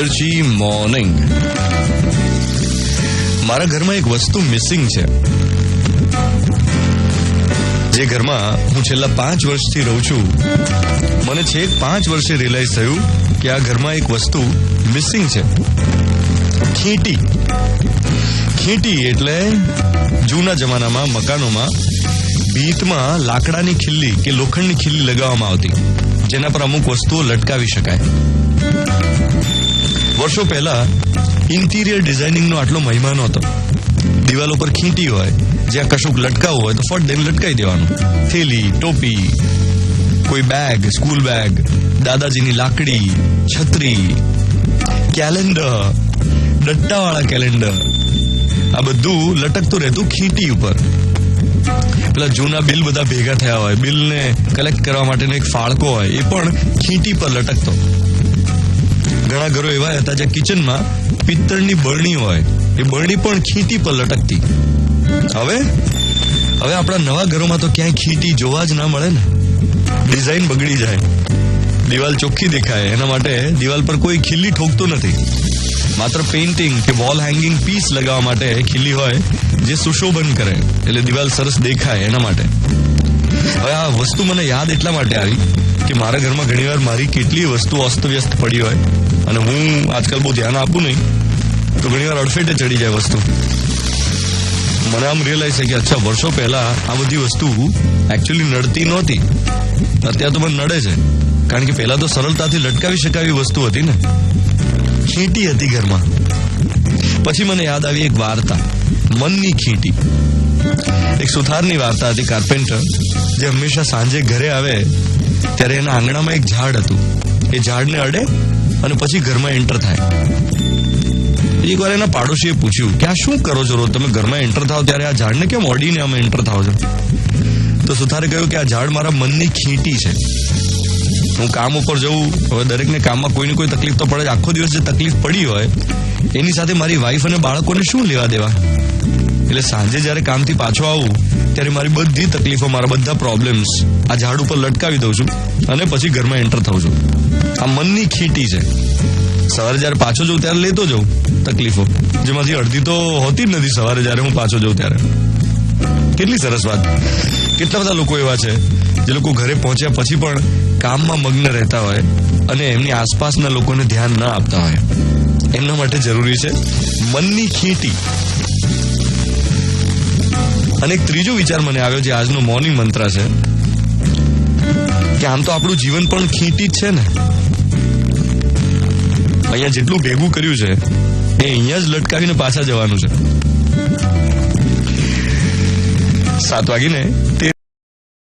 મિર્ચી morning. મારા ઘરમાં એક વસ્તુ મિસિંગ છે. જે ઘરમાં હું છેલ્લા 5 વર્ષથી રહું છું, મને છેક 5 વર્ષે રિયલાઇઝ થયું કે આ ઘરમાં એક વસ્તુ મિસિંગ છે. ખીટી. ખીટી એટલે જૂના જમાનામાં મકાનોમાં ભીંતમાં લાકડાની ખીલ્લી કે લોખંડની ખીલ્લી લગાવવામાં આવતી, જેના પર અમુક વસ્તુઓ લટકાવી શકાય. વર્ષો પહેલા ઇન્ટિરિયર ડિઝાઇનિંગનો આટલો મહિમા નહોતો. દિવાલો પર ખીંટી હોય, જ્યાં કશુંક લટકાવવું હોય તો ફટ દઈને લટકાવી દેવાનું. થેલી, ટોપી, કોઈ બેગ, સ્કૂલ બેગ, દાદાજીની લાકડી, છત્રી, કેલેન્ડર, ડટ્ટાવાળા કેલેન્ડર, આ બધું લટકતું રહેતું ખીંટી ઉપર. પેલા જૂના બિલ બધા ભેગા થયા હોય, બિલને કલેક્ટ કરવા માટેનો એક ફાળકો હોય, એ પણ ખીંટી પર લટકતો. ઘણા ઘરો એવા હતા જ્યાં કિચનમાં પિત્તળની બરણી હોય, એ બરણી પણ ખીંટી પર લટકતી. હવે આપણા નવા ઘરોમાં તો ક્યાંય ખીંટી જોવા જ ના મળે ને. ડિઝાઇન બગડી જાય, દિવાલ ચોખ્ખી દેખાય, એના માટે દિવાલ પર કોઈ ખીલ્લી ઠોકતું નથી. માત્ર પેઇન્ટિંગ કે વોલ હેંગિંગ પીસ લગાવવા માટે ખીલ્લી હોય, જે સુશોભન કરે, એટલે દિવાલ સરસ દેખાય એના માટે. હવે આ વસ્તુ મને યાદ એટલા માટે આવી કે મારા ઘરમાં ઘણીવાર મારી કેટલી વસ્તુ અસ્તવ્યસ્ત પડી હોય, અને હું આજકાલ બહુ ધ્યાન આપું નહીં તો ઘણીવાર અડફેટે ચડી જાય વસ્તુ. મને આમ રિયલાઇઝ છે કે અચ્છા, વર્ષો પહેલા આ બધી વસ્તુ એકચ્યુઅલી નડતી નહોતી, અત્યારે તો મને નડે છે. કારણ કે પહેલા તો સરળતાથી લટકાવી શકાય એવી વસ્તુ હતી ને. ખીંટી હતી ઘરમાં. પછી મને યાદ આવી એક વાર્તા, મનની ખીંટી. એક સુથારની વાર્તા હતી, કાર્પેન્ટર, જે હંમેશા સાંજે ઘરે આવે ત્યારે એના આંગણામાં એક ઝાડ હતું. એ ઝાડને અડે અને પછી ઘરમાં એન્ટર થાય. એક વાર એના પાડોશીએ પૂછ્યું કે આ શું કરો છો રોજ, તમે ઘરમાં એન્ટર થાવ ત્યારે આ ઝાડને કેમ અડીને અમે એન્ટર થાવ છો? તો સુથારે કહ્યું કે આ ઝાડ મારા મનની ખીંટી છે. હું કામ ઉપર જઉં, હવે દરેકને કામમાં કોઈને કોઈ તકલીફ તો પડે જ. આખો દિવસ જે તકલીફ પડી હોય એની સાથે મારી વાઈફ અને બાળકોને શું લેવા દેવા? એટલે સાંજે જ્યારે કામથી પાછો આવું ત્યારે મારી બધી તકલીફો, મારા બધા પ્રોબ્લેમ્સ આ ઝાડ ઉપર લટકાવી દઉં છું અને પછી ઘરમાં એન્ટર થાઉં છું. આ મનની ખીંટી છે. સવારે જ્યારે પાછો જઉં ત્યારે લેતો જાઉં તકલીફો, જેમાંથી અડધી તો હોતી જ નથી સવારે જ્યારે હું પાછો જઉં ત્યારે. કેટલી સરસ વાત. કેટલા બધા લોકો એવા છે જે લોકો ઘરે પહોંચ્યા પછી પણ કામમાં મગ્ન રહેતા હોય અને એમની આસપાસના લોકોને ધ્યાન ના આપતા હોય. એમના માટે જરૂરી છે મનની ખીંટી. અને એક ત્રીજો વિચાર મને આવ્યો, જે આજનો મોર્નિંગ મંત્ર છે, કે આમ તો આપણું જીવન પણ ખીંટી જ છે ને. અહીંયા જેટલું ભેગું કર્યું છે એ અહીંયા જ લટકાવીને પાછા જવાનું છે. 7:13